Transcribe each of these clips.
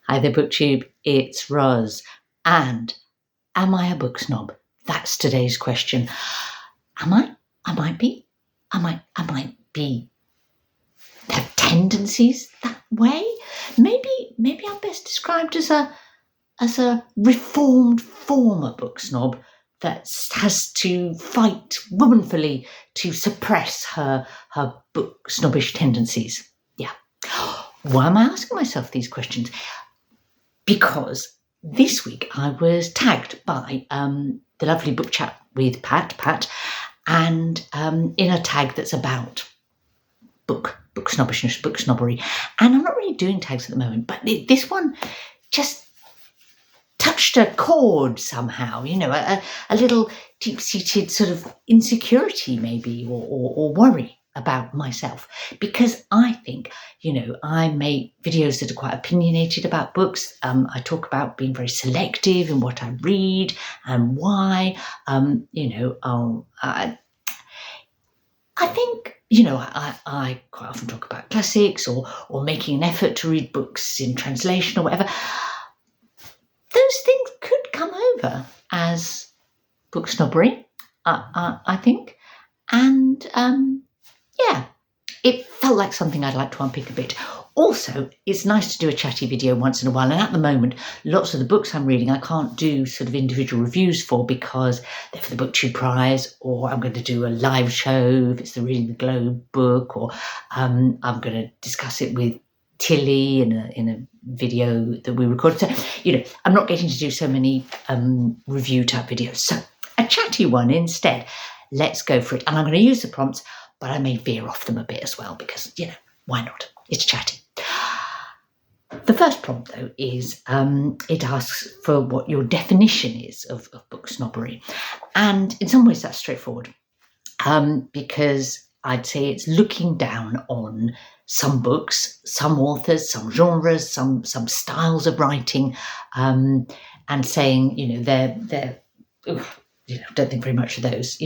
Hi there, BookTube. It's Roz. And am I a book snob? That's today's question. Am I? I might be. I might be. Have tendencies that way. Maybe I'm best described as a reformed former book snob that has to fight womanfully to suppress her book snobbish tendencies. Yeah. Why am I asking myself these questions? Because this week I was tagged by the lovely book chat with Pat, and in a tag that's about book snobbishness, book snobbery. And I'm not really doing tags at the moment, but this one just touched a chord somehow, a little deep-seated sort of insecurity maybe, or worry about myself, because I think, I make videos that are quite opinionated about books. I talk about being very selective in what I read and why. I think, I quite often talk about classics or making an effort to read books in translation or whatever. Those things could come over as book snobbery, I think. And it felt like something I'd like to unpick a bit. Also, it's nice to do a chatty video once in a while. And at the moment, lots of the books I'm reading, I can't do sort of individual reviews for because they're for the BookTube Prize, or I'm going to do a live show if it's the Reading the Globe book, or I'm going to discuss it with Tilly in a video that we recorded. So, I'm not getting to do so many review type videos. So a chatty one instead. Let's go for it. And I'm going to use the prompts, but I may veer off them a bit as well because, why not? It's chatty. The first prompt, though, is it asks for what your definition is of book snobbery. And in some ways that's straightforward because I'd say it's looking down on some books, some authors, some genres, some styles of writing, and saying, they're don't think very much of those,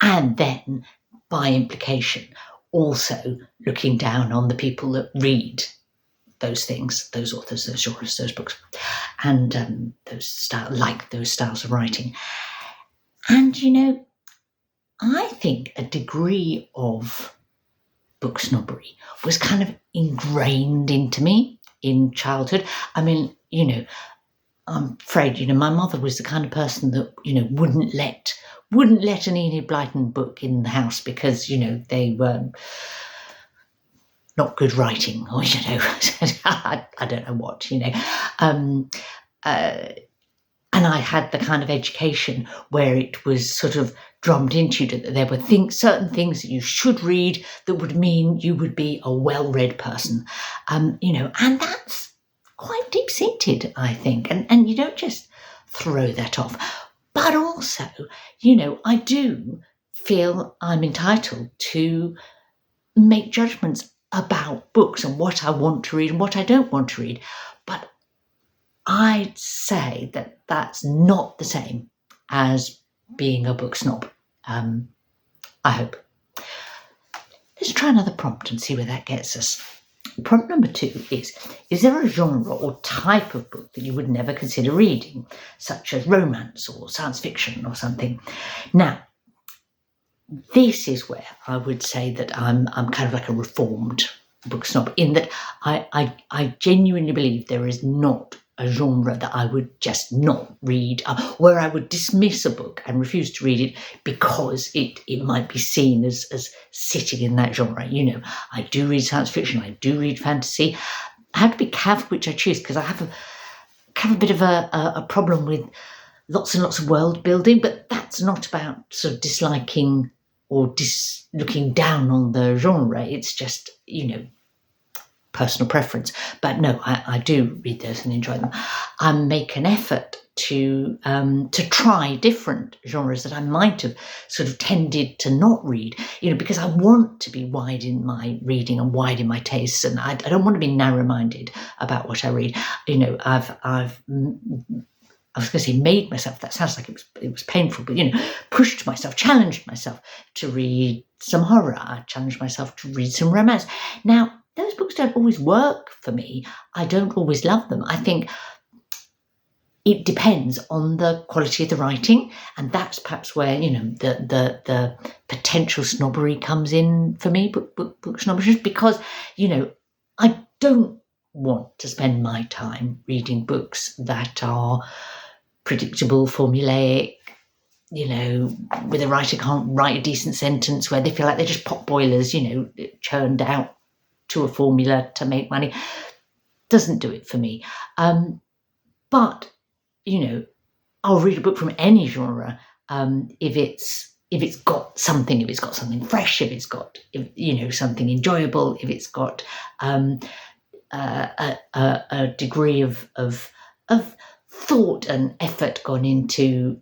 and then by implication also looking down on the people that read those things, those authors, those genres, those books, and those styles of writing. And I think a degree of book snobbery was kind of ingrained into me in childhood. I mean, I'm afraid, my mother was the kind of person that, wouldn't let an Enid Blyton book in the house because, they were not good writing or, I don't know what, and I had the kind of education where it was sort of drummed into you that there were certain things that you should read that would mean you would be a well-read person, and that's quite deep-seated, I think, and you don't just throw that off. But also, I do feel I'm entitled to make judgments about books and what I want to read and what I don't want to read. But I'd say that that's not the same as being a book snob. I hope. Let's try another prompt and see where that gets us. Prompt number 2 is there a genre or type of book that you would never consider reading, such as romance or science fiction or something? Now, this is where I would say that I'm kind of like a reformed book snob, in that I genuinely believe there is not a genre that I would just not read, where I would dismiss a book and refuse to read it because it might be seen as sitting in that genre. I do read science fiction, I do read fantasy. I have to be careful which I choose because I have a bit of a problem with lots and lots of world building, but that's not about sort of disliking or looking down on the genre. It's just, personal preference. But no, I do read those and enjoy them. I make an effort to try different genres that I might have sort of tended to not read, because I want to be wide in my reading and wide in my tastes, and I don't want to be narrow-minded about what I read. I was going to say made myself, that sounds like it was painful, but, pushed myself, challenged myself to read some horror. I challenged myself to read some romance. Now, those books don't always work for me. I don't always love them. I think it depends on the quality of the writing, and that's perhaps where the potential snobbery comes in for me, book snobbery, because I don't want to spend my time reading books that are predictable, formulaic, where the writer can't write a decent sentence, where they feel like they're just pot boilers, churned out to a formula to make money. Doesn't do it for me. But I'll read a book from any genre if it's got something fresh, if it's got something enjoyable, if it's got a degree of thought and effort gone into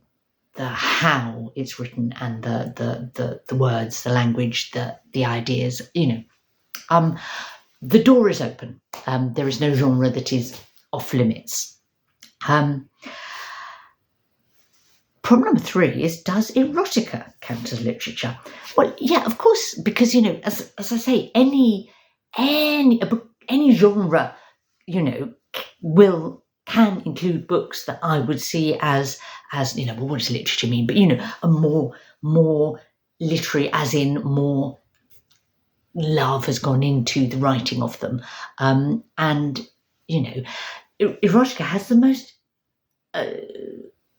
the how it's written and the words, the language, the ideas. The door is open. There is no genre that is off limits. Problem number 3 is, does erotica count as literature? Well, yeah, of course, because as I say, any genre, can include books that I would see as well, what does literature mean? But a more literary, as in more love has gone into the writing of them, and erotica has the most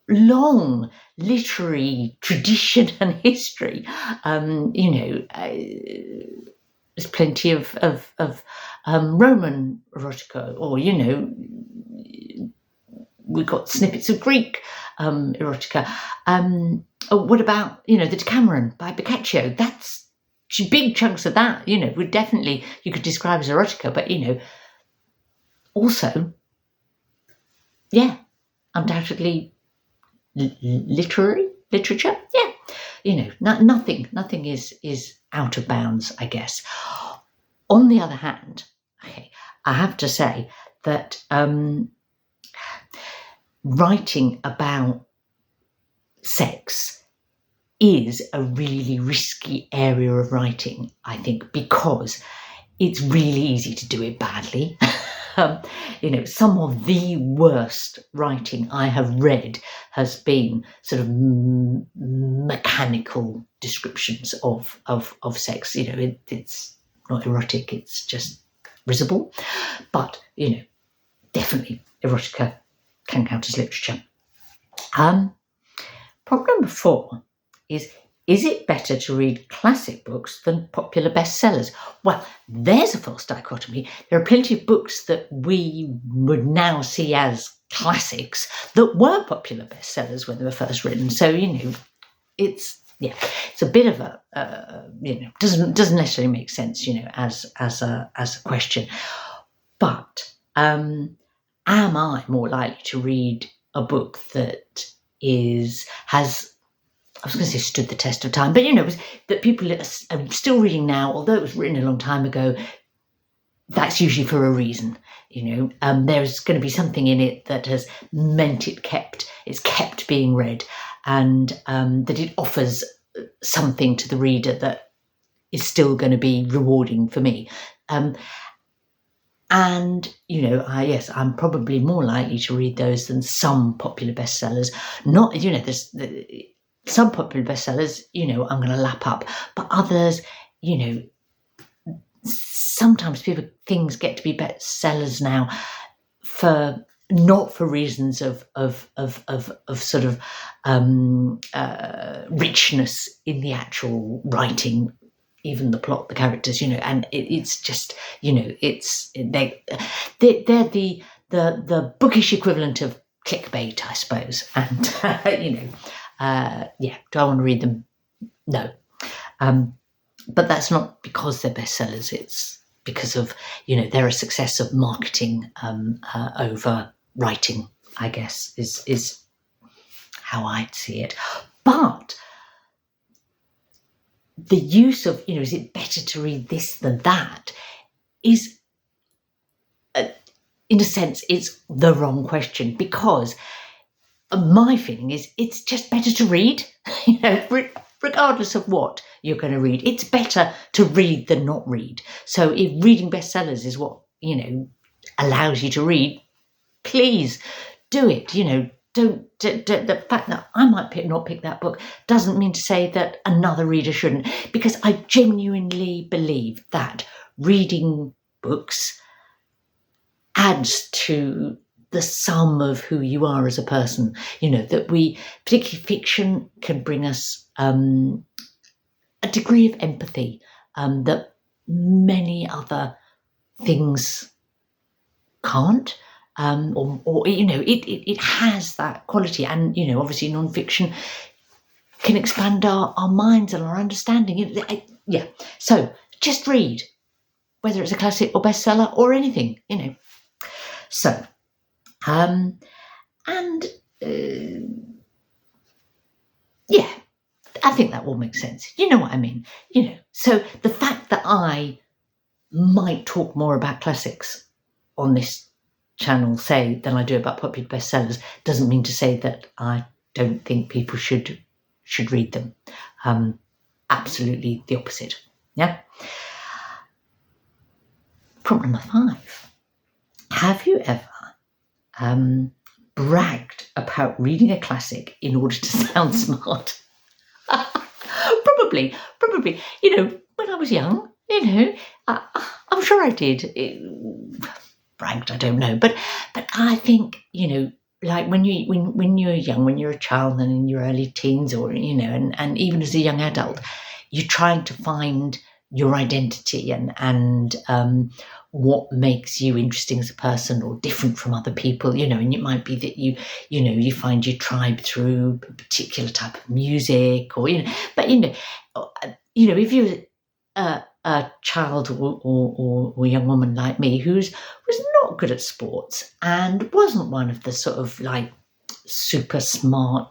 long literary tradition and history. There's plenty of Roman erotica, or we've got snippets of Greek erotica. What about the Decameron by Boccaccio? That's big chunks of that. Would definitely, you could describe as erotica, but also, yeah, undoubtedly literature. Yeah, nothing is out of bounds, I guess. On the other hand, I have to say that writing about sex is a really risky area of writing, I think, because it's really easy to do it badly. Some of the worst writing I have read has been sort of mechanical descriptions of sex. It's not erotic, it's just risible. But, definitely erotica can count as literature. Problem number 4 is it better to read classic books than popular bestsellers? Well, there's a false dichotomy. There are plenty of books that we would now see as classics that were popular bestsellers when they were first written. So, it's a bit of a, doesn't necessarily make sense, as a question. But am I more likely to read a book that has, I was going to say stood the test of time, but that people are still reading now, although it was written a long time ago? That's usually for a reason. There's going to be something in it that has meant it's kept being read, and that it offers something to the reader that is still going to be rewarding for me. I'm probably more likely to read those than some popular bestsellers. Not, there's some popular bestsellers, I'm going to lap up, but others, sometimes things get to be bestsellers now not for reasons of sort of richness in the actual writing, even the plot, the characters, and it's just, they're the bookish equivalent of clickbait, I suppose. And do I want to read them? No. But that's not because they're bestsellers. It's because of, they're a success of marketing over writing, I guess, is how I'd see it. But the use of, is it better to read this than that, is, in a sense, it's the wrong question, because my feeling is it's just better to read, regardless of what you're going to read. It's better to read than not read. So if reading bestsellers is what, allows you to read, please do it. Don't the fact that I might not pick that book doesn't mean to say that another reader shouldn't, because I genuinely believe that reading books adds to the sum of who you are as a person. That particularly fiction, can bring us a degree of empathy that many other things can't. It has that quality, and obviously non-fiction can expand our minds and our understanding. So just read, whether it's a classic or bestseller or anything. So I think that all makes sense. You know what I mean? So the fact that I might talk more about classics on this channel, say, than I do about popular bestsellers, doesn't mean to say that I don't think people should read them. Absolutely the opposite. Yeah. Problem number 5. Have you ever bragged about reading a classic in order to sound smart? Probably. When I was young, I'm sure I did. Bragged, I don't know, but I think like when you're young, when you're a child and in your early teens, or and even as a young adult, you're trying to find your identity and what makes you interesting as a person or different from other people, and it might be that you find your tribe through a particular type of music, or but if you're a child or young woman like me was not good at sports and wasn't one of the sort of like super smart,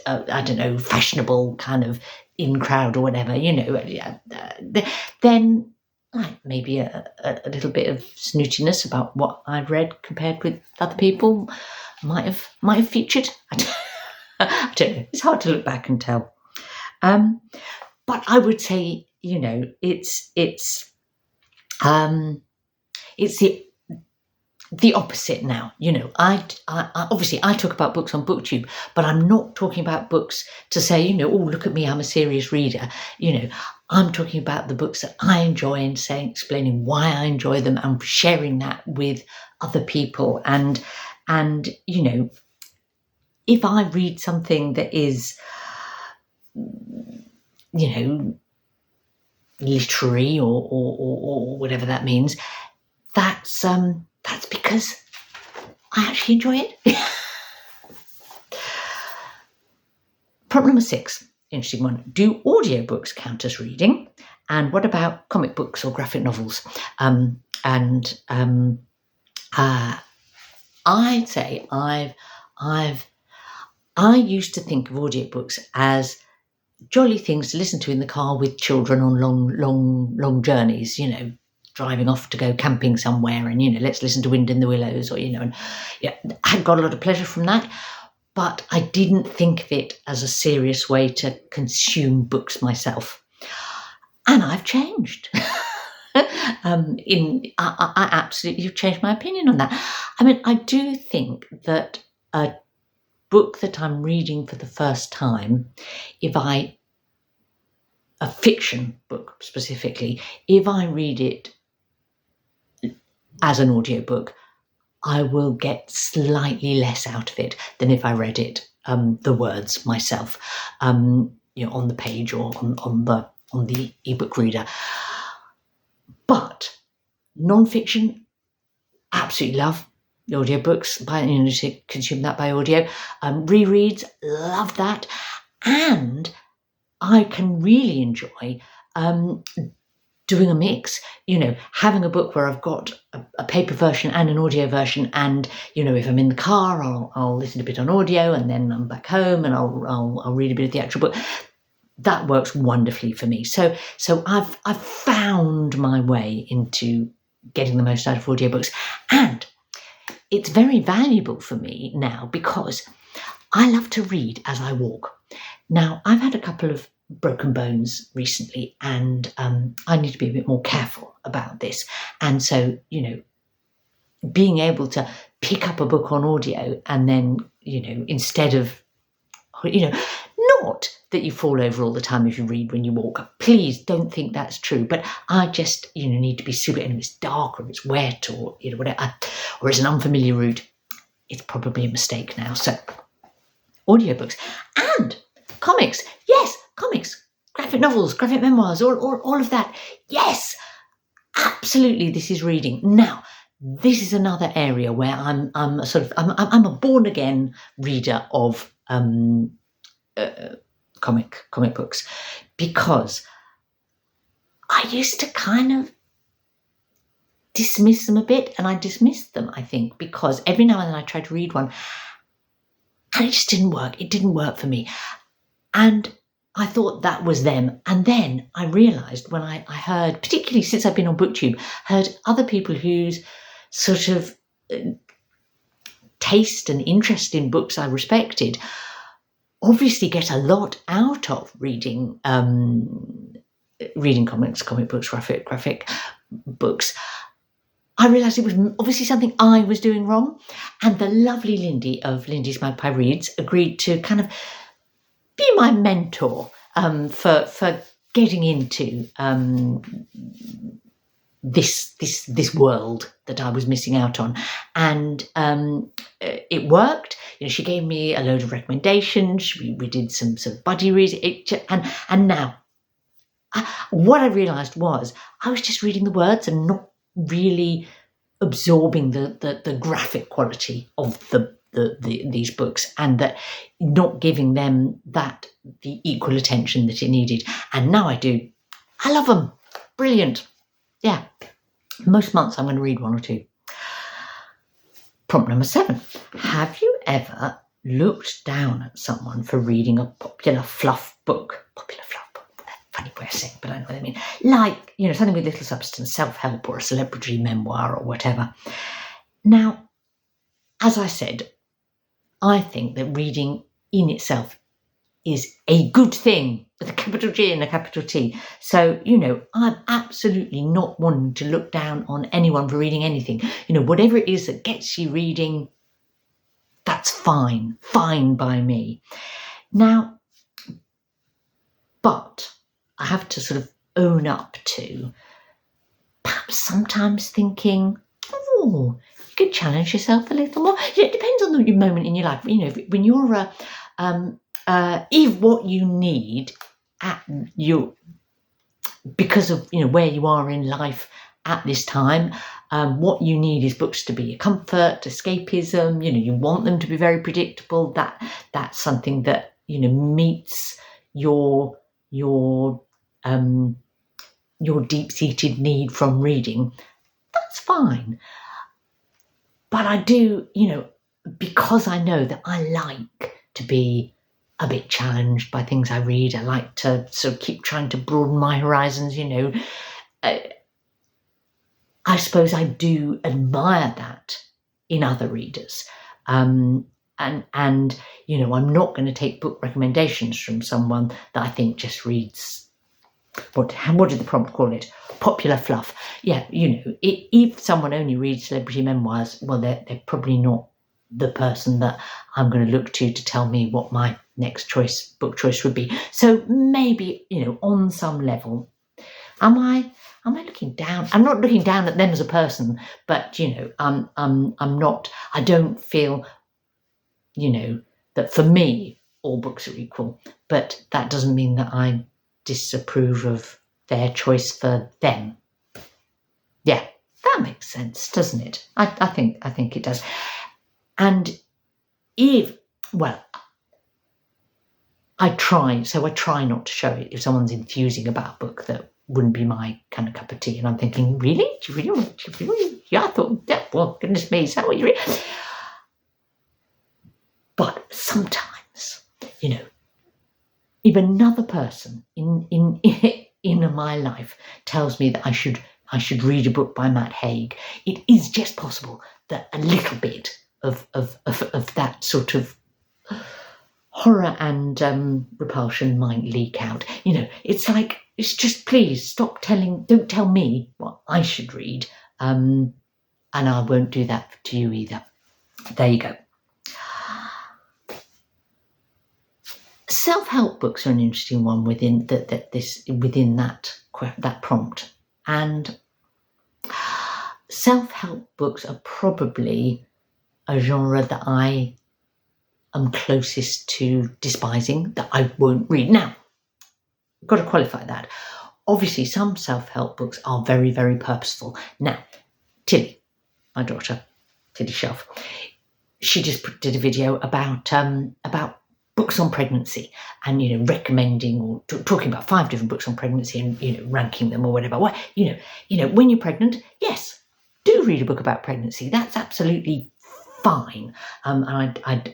I don't know, fashionable kind of in crowd or whatever, then like maybe a little bit of snootiness about what I'd read compared with other people might have featured. I don't know. It's hard to look back and tell. But I would say, it's the opposite now. I obviously I talk about books on BookTube, but I'm not talking about books to say, oh, look at me, I'm a serious reader. I'm talking about the books that I enjoy and explaining why I enjoy them and sharing that with other people. And if I read something that is, literary or whatever that means, that's because I actually enjoy it. Problem number 6, interesting one. Do audiobooks count as reading? And what about comic books or graphic novels? I'd say I used to think of audiobooks as jolly things to listen to in the car with children on long journeys, driving off to go camping somewhere, and let's listen to Wind in the Willows, or I got a lot of pleasure from that, but I didn't think of it as a serious way to consume books myself, and I've changed. I absolutely have changed my opinion on that. I mean, I do think that a book that I'm reading for the first time, a fiction book specifically, if I read it as an audiobook, I will get slightly less out of it than if I read it, the words myself, on the page or on the ebook reader. But non-fiction, absolutely love the audiobooks, to consume that by audio. Rereads, love that. And I can really enjoy doing a mix, having a book where I've got a paper version and an audio version, and if I'm in the car, I'll listen a bit on audio, and then I'm back home and I'll read a bit of the actual book. That works wonderfully for me. So I've found my way into getting the most out of audiobooks, and it's very valuable for me now because I love to read as I walk. Now, I've had a couple of broken bones recently, and I need to be a bit more careful about this. And so, being able to pick up a book on audio and then, instead of, not that you fall over all the time if you read when you walk. Please don't think that's true. But I just, need to be super, and if it's dark or if it's wet or, whatever, or it's an unfamiliar route, it's probably a mistake now. So audiobooks and comics. Yes, comics, graphic novels, graphic memoirs, all of that. Yes, absolutely. This is reading. Now, this is another area where I'm a born again reader of comic books, because I used to kind of dismiss them a bit, and I dismissed them, I think, because every now and then I tried to read one and it just didn't work. It didn't work for me. And I thought that was them. And then I realised when I heard, particularly since I've been on BookTube, heard other people whose sort of taste and interest in books I respected obviously get a lot out of reading comics, comic books, graphic books. I realised it was obviously something I was doing wrong. And the lovely Lindy of Lindy's Magpie Reads agreed to kind of be my mentor for getting into this world that I was missing out on. And it worked. She gave me a load of recommendations. We did some sort of buddy reads. And now, what I realised was I was just reading the words and not really absorbing the graphic quality of these books, and that not giving them the equal attention that it needed. And now I do. I love them. Brilliant. Yeah. Most months I'm going to read one or two. Prompt number 7. Have you ever looked down at someone for reading a popular fluff book? Popular fluff book. Funny way of saying it, but I know what I mean. Like, something with little substance, self-help or a celebrity memoir or whatever. Now, as I said, I think that reading in itself is a good thing, with a capital G and a capital T. So, I'm absolutely not wanting to look down on anyone for reading anything. Whatever it is that gets you reading, that's fine by me. Now, but I have to sort of own up to perhaps sometimes thinking, you could challenge yourself a little more. It depends on the moment in your life. When you're if what you need because of that's where you are in life at this time, what you need is books to be a comfort, escapism. You want them to be very predictable. That's something that meets your deep-seated need from reading. That's fine. But I do, because I know that I like to be a bit challenged by things I read. I like to sort of keep trying to broaden my horizons, I suppose I do admire that in other readers. And I'm not going to take book recommendations from someone that I think just reads, what did the prompt call it? Popular fluff. Yeah, if someone only reads celebrity memoirs, well, they're probably not the person that I'm going to look to tell me what my next book choice would be. So maybe, on some level, am I looking down? I'm not looking down at them as a person, but I'm not. I don't feel, that for me all books are equal. But that doesn't mean that I disapprove of their choice for them. Yeah, that makes sense, doesn't it? I think it does. And I try not to show it if someone's enthusing about a book that wouldn't be my kind of cup of tea. And I'm thinking, really? Do you really? Yeah, I thought, yeah, well, goodness me, is that what you read? But sometimes, if another person in my life tells me that I should read a book by Matt Haig, it is just possible that a little bit of that sort of horror and repulsion might leak out. It's like, it's just, please don't tell me what I should read, and I won't do that to you either. There you go. Self-help books are an interesting one within that prompt, and self-help books are probably a genre that I am closest to despising, that I won't read. Now, I've got to qualify that. Obviously, some self-help books are very, very purposeful. Now, Tilly, my daughter, Tilly Shelf, she just did a video about books on pregnancy, and recommending or talking about 5 different books on pregnancy, and ranking them or whatever. Well, when you're pregnant, yes, do read a book about pregnancy. That's absolutely fine. But I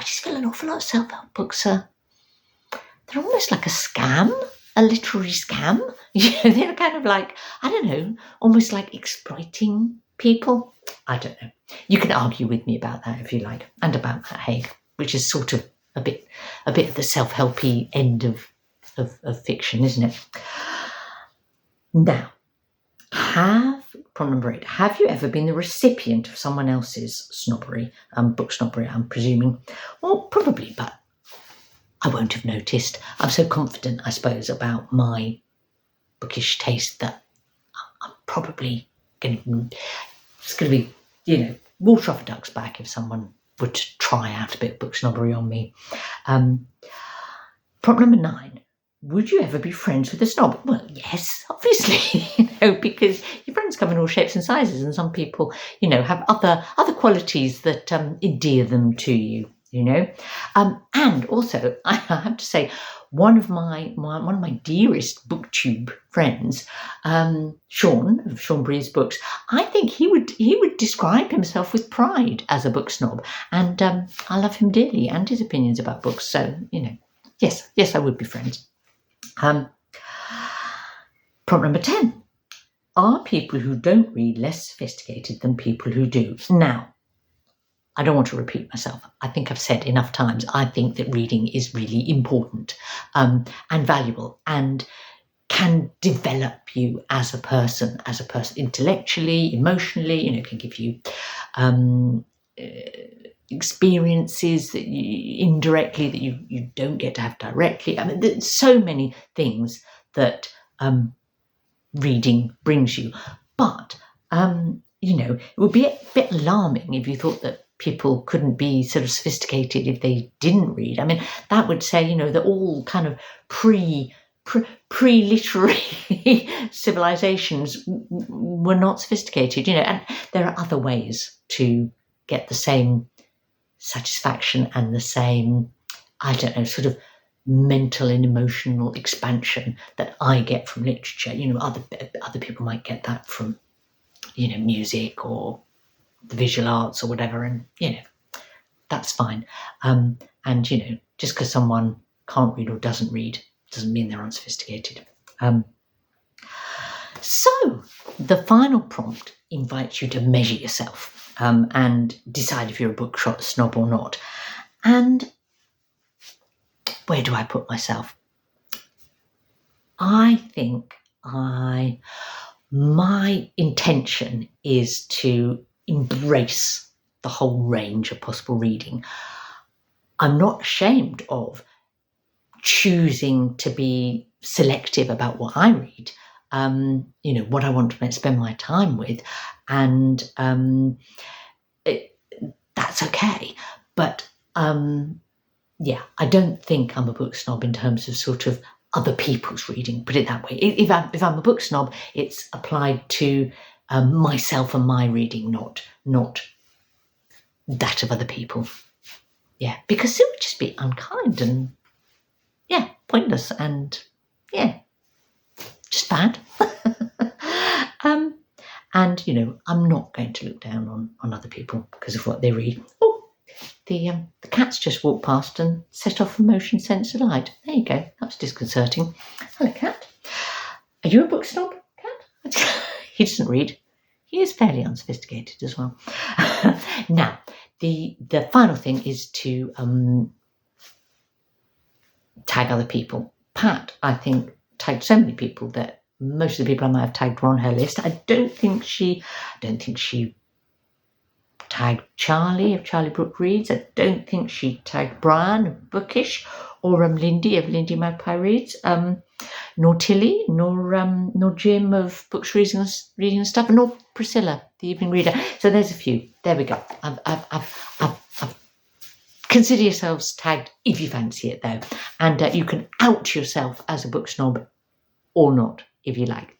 just feel an awful lot of self-help books they're almost like a scam, a literary scam. They're kind of like, I don't know, almost like exploiting people. I don't know. You can argue with me about that if you like, and about Matt Haig, which is sort of a bit of the self-helpy end of fiction, isn't it? Now, prompt number 8. Have you ever been the recipient of someone else's snobbery, book snobbery, I'm presuming? Well, probably, but I won't have noticed. I'm so confident, I suppose, about my bookish taste that I'm probably it's going to be, water off a duck's back if someone were to try out a bit of book snobbery on me. Prompt number 9. Would you ever be friends with a snob? Well, yes, obviously, because your friends come in all shapes and sizes, and some people, have other qualities that endear them to you. And also, I have to say, one of my dearest booktube friends, Sean of Sean Bree's Books, I think he would describe himself with pride as a book snob, and I love him dearly and his opinions about books. So yes, I would be friends. Prompt number 10. Are people who don't read less sophisticated than people who do? Now, I don't want to repeat myself. I think I've said enough times, I think that reading is really important and valuable, and can develop you as a person intellectually, emotionally, can give you experiences that indirectly that you don't get to have directly. I mean, there's so many things that reading brings you. But, it would be a bit alarming if you thought that people couldn't be sort of sophisticated if they didn't read. I mean, that would say, that all kind of pre-literary civilizations were not sophisticated, and there are other ways to get the same satisfaction and the same, I don't know, sort of mental and emotional expansion that I get from literature. Other people might get that from, music or the visual arts or whatever, and that's fine. And just because someone can't read or doesn't read doesn't mean they're unsophisticated. So the final prompt invites you to measure yourself and decide if you're a book snob or not. And where do I put myself? I think my intention is to embrace the whole range of possible reading. I'm not ashamed of choosing to be selective about what I read, what I want to spend my time with, and that's okay. But I don't think I'm a book snob in terms of sort of other people's reading, put it that way. If I'm a book snob, it's applied to myself and my reading, not that of other people. Yeah, because it would just be unkind and pointless and just bad. And I'm not going to look down on other people because of what they read. Oh, the cat's just walked past and set off a motion sensor light. There you go. That was disconcerting. Hello, cat. Are you a book snob, cat? He doesn't read. He is fairly unsophisticated as well. Now, the final thing is to tag other people. Pat, I think, tagged so many people that most of the people I might have tagged were on her list. I don't think she tagged Charlie of Charlie Brooke Reads. I don't think she tagged Brian of Bookish, or Lindy of Lindy Magpie Reads, nor Tilly, nor Jim of Books Reading and Stuff, nor Priscilla, the Evening Reader. So there's a few. There we go. I've consider yourselves tagged if you fancy it, though, and you can out yourself as a book snob or not if you like.